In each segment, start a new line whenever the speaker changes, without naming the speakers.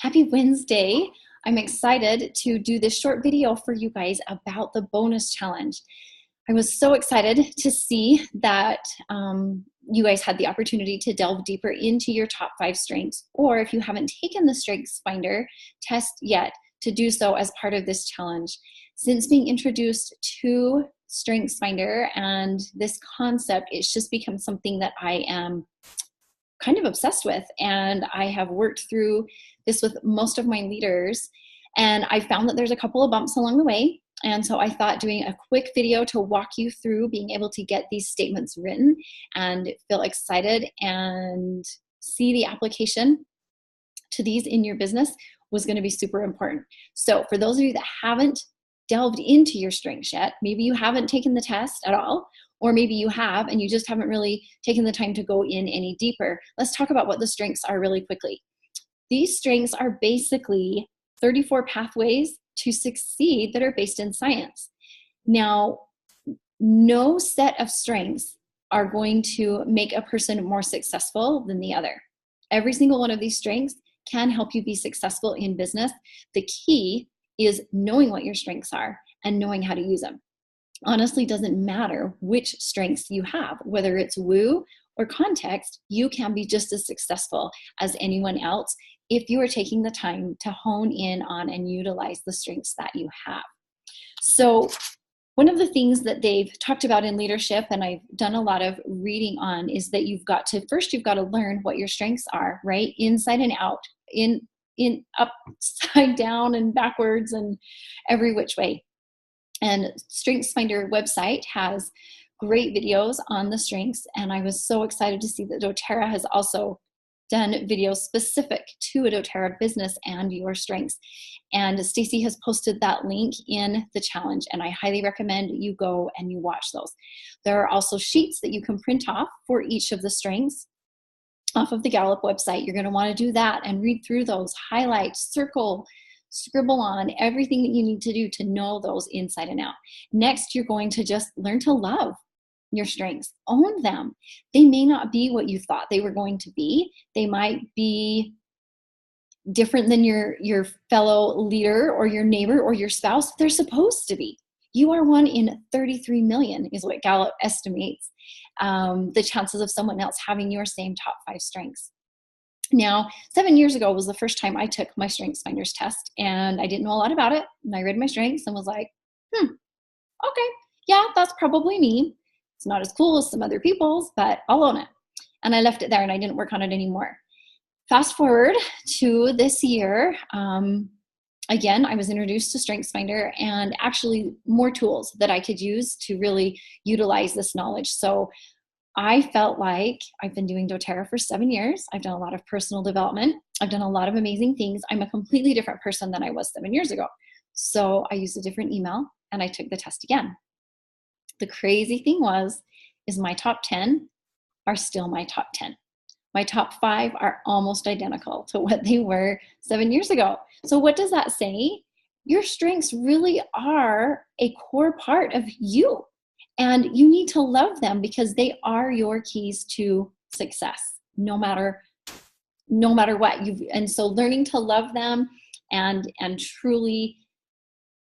Happy Wednesday. I'm excited to do this short video for you guys about the bonus challenge. I was so excited to see that you guys had the opportunity to delve deeper into your top 5 strengths, or if you haven't taken the Strengths Finder test yet, to do so as part of this challenge. Since being introduced to Strengths Finder and this concept, it's just become something that I am kind of obsessed with, and I have worked through this with most of my leaders, and I found that there's a couple of bumps along the way. And so I thought doing a quick video to walk you through being able to get these statements written and feel excited and see the application to these in your business was going to be super important. So for those of you that haven't delved into your strengths yet, maybe you haven't taken the test at all, or maybe you have and you just haven't really taken the time to go in any deeper. Let's talk about what the strengths are really quickly. These strengths are basically 34 pathways to succeed that are based in science. Now, no set of strengths are going to make a person more successful than the other. Every single one of these strengths can help you be successful in business. The key is knowing what your strengths are and knowing how to use them. Honestly, doesn't matter which strengths you have, whether it's woo or context, you can be just as successful as anyone else if you are taking the time to hone in on and utilize the strengths that you have. So one of the things that they've talked about in leadership, and I've done a lot of reading on, is that you've got to learn what your strengths are, right? Inside and out, in upside down and backwards and every which way. And Strengths Finder website has great videos on the strengths, and I was so excited to see that doTERRA has also done videos specific to a doTERRA business and your strengths. And Stacy has posted that link in the challenge, and I highly recommend you go and you watch those. There are also sheets that you can print off for each of the strengths off of the Gallup website. You're going to want to do that and read through those, highlight, circle, scribble on everything that you need to do to know those inside and out. Next, you're going to just learn to love your strengths. Own them. They may not be what you thought they were going to be. They might be different than your fellow leader or your neighbor or your spouse. They're supposed to be. You are 1 in 33 million is what Gallup estimates the chances of someone else having your same top 5 strengths. Now, 7 years ago was the first time I took my Strengths Finders test, and I didn't know a lot about it. And I read my strengths and was like, okay, yeah, that's probably me. It's not as cool as some other people's, but I'll own it. And I left it there and I didn't work on it anymore. Fast forward to this year, again, I was introduced to Strengths Finder and actually more tools that I could use to really utilize this knowledge. So I felt like I've been doing doTERRA for 7 years. I've done a lot of personal development. I've done a lot of amazing things. I'm a completely different person than I was 7 years ago. So I used a different email and I took the test again. The crazy thing is my top 10 are still my top 10. My top 5 are almost identical to what they were 7 years ago. So what does that say? Your strengths really are a core part of you. And you need to love them because they are your keys to success, no matter what. And so learning to love them and truly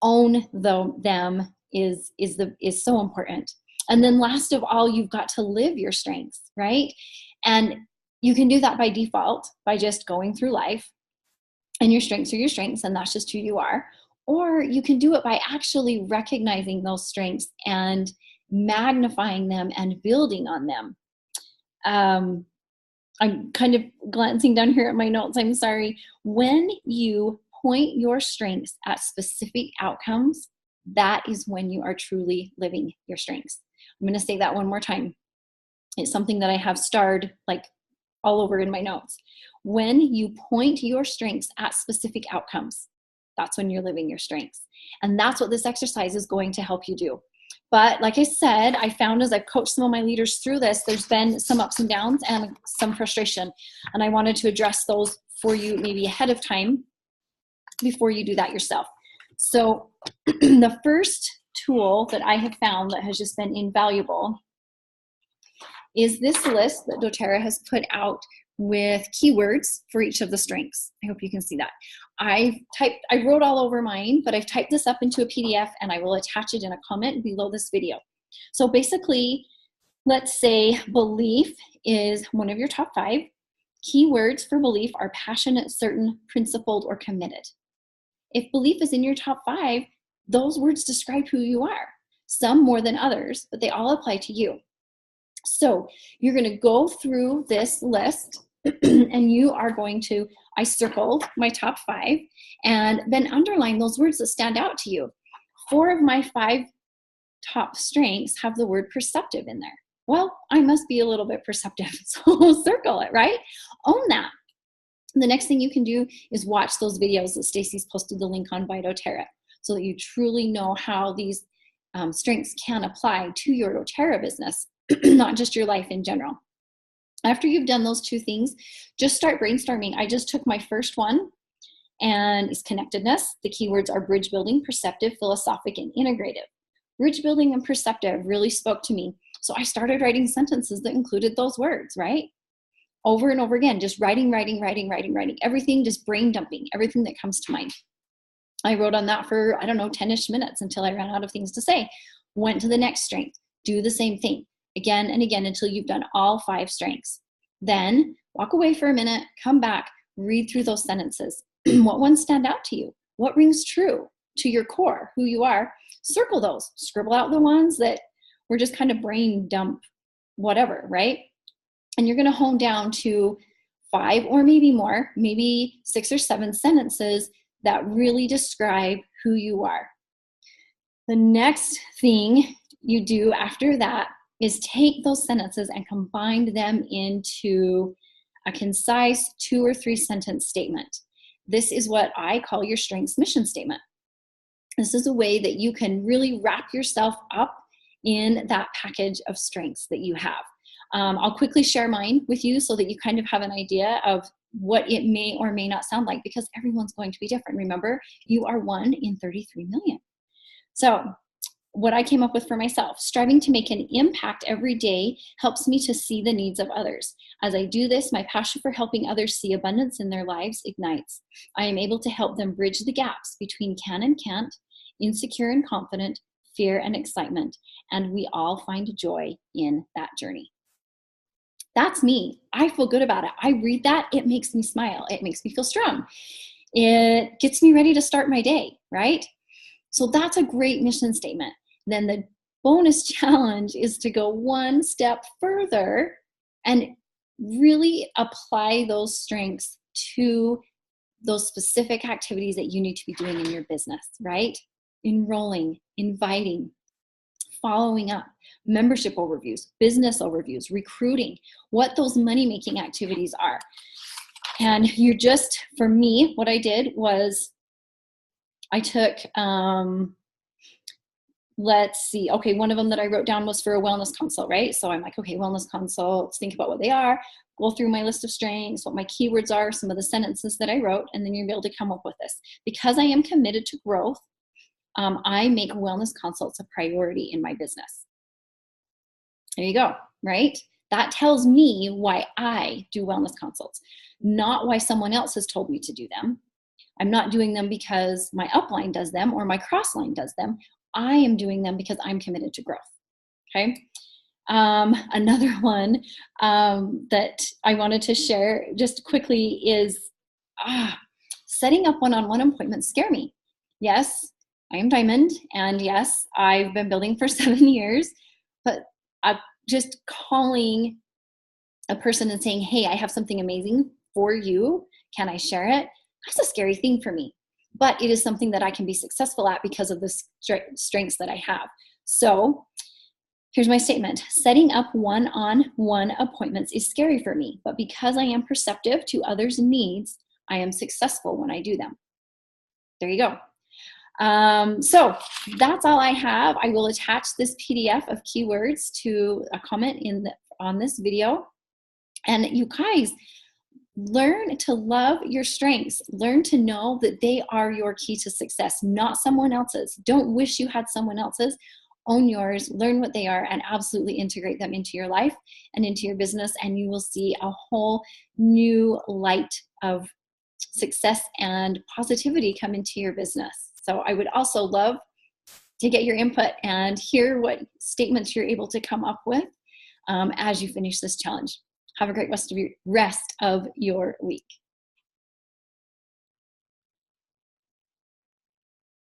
own them is so important. And then last of all, you've got to live your strengths, right? And you can do that by default by just going through life, and your strengths are your strengths, and that's just who you are. Or you can do it by actually recognizing those strengths and magnifying them and building on them. I'm kind of glancing down here at my notes. I'm sorry. When you point your strengths at specific outcomes, that is when you are truly living your strengths. I'm going to say that one more time. It's something that I have starred like all over in my notes. When you point your strengths at specific outcomes, that's when you're living your strengths. And that's what this exercise is going to help you do. But like I said, I found as I've coached some of my leaders through this, there's been some ups and downs and some frustration. And I wanted to address those for you maybe ahead of time before you do that yourself. So the first tool that I have found that has just been invaluable is this list that doTERRA has put out with keywords for each of the strengths. I hope you can see that. I wrote all over mine, but I've typed this up into a PDF and I will attach it in a comment below this video. So basically, let's say belief is one of your top 5. Keywords for belief are passionate, certain, principled, or committed. If belief is in your top 5, those words describe who you are. Some more than others, but they all apply to you. So you're going to go through this list and you are going to, I circled my top 5 and then underline those words that stand out to you. 4 of my 5 top strengths have the word perceptive in there. Well, I must be a little bit perceptive, so circle it, right? Own that. The next thing you can do is watch those videos that Stacy's posted the link on by doTERRA so that you truly know how these strengths can apply to your doTERRA business, not just your life in general. After you've done those 2 things, just start brainstorming. I just took my first one, and it's connectedness. The keywords are bridge building, perceptive, philosophic, and integrative. Bridge building and perceptive really spoke to me. So I started writing sentences that included those words, right? Over and over again, just writing. Everything, just brain dumping, everything that comes to mind. I wrote on that for, 10-ish minutes until I ran out of things to say. Went to the next strength. Do the same thing again and again until you've done all 5 strengths. Then walk away for a minute, come back, read through those sentences. What ones stand out to you? What rings true to your core, who you are? Circle those. Scribble out the ones that were just kind of brain dump, whatever, right? And you're going to hone down to 5 or maybe more, maybe 6 or 7 sentences that really describe who you are. The next thing you do after that is take those sentences and combine them into a concise 2 or 3 sentence statement. This is what I call your strengths mission statement. This is a way that you can really wrap yourself up in that package of strengths that you have. I'll quickly share mine with you so that you kind of have an idea of what it may or may not sound like, because everyone's going to be different. Remember, you are 1 in 33 million. So what I came up with for myself, striving to make an impact every day helps me to see the needs of others. As I do this, my passion for helping others see abundance in their lives ignites. I am able to help them bridge the gaps between can and can't, insecure and confident, fear and excitement, and we all find joy in that journey. That's me. I feel good about it. I read that, it makes me smile. It makes me feel strong. It gets me ready to start my day, right? So that's a great mission statement. Then the bonus challenge is to go one step further and really apply those strengths to those specific activities that you need to be doing in your business, right? Enrolling, inviting, following up, membership overviews, business overviews, recruiting, what those money-making activities are. And you just, for me, what I did was I took, let's see, okay, one of them that I wrote down was for a wellness consult, right? So I'm like, okay, wellness consults, think about what they are, go through my list of strengths, what my keywords are, some of the sentences that I wrote, and then you'll be able to come up with this. Because I am committed to growth, I make wellness consults a priority in my business. There you go, right? That tells me why I do wellness consults, not why someone else has told me to do them. I'm not doing them because my upline does them or my crossline does them. I am doing them because I'm committed to growth, okay? Another one that I wanted to share just quickly is setting up one-on-one appointments scare me. Yes, I am Diamond, and yes, I've been building for 7 years, but just calling a person and saying, hey, I have something amazing for you. Can I share it? That's a scary thing for me, but it is something that I can be successful at because of the strengths that I have. So here's my statement. Setting up one-on-one appointments is scary for me, but because I am perceptive to others' needs, I am successful when I do them. There you go. So that's all I have. I will attach this PDF of keywords to a comment on this video. And you guys, learn to love your strengths. Learn to know that they are your key to success, not someone else's. Don't wish you had someone else's. own yours, learn what they are, and absolutely integrate them into your life and into your business. And you will see a whole new light of success and positivity come into your business. So I would also love to get your input and hear what statements you're able to come up with as you finish this challenge. Have a great rest of your week.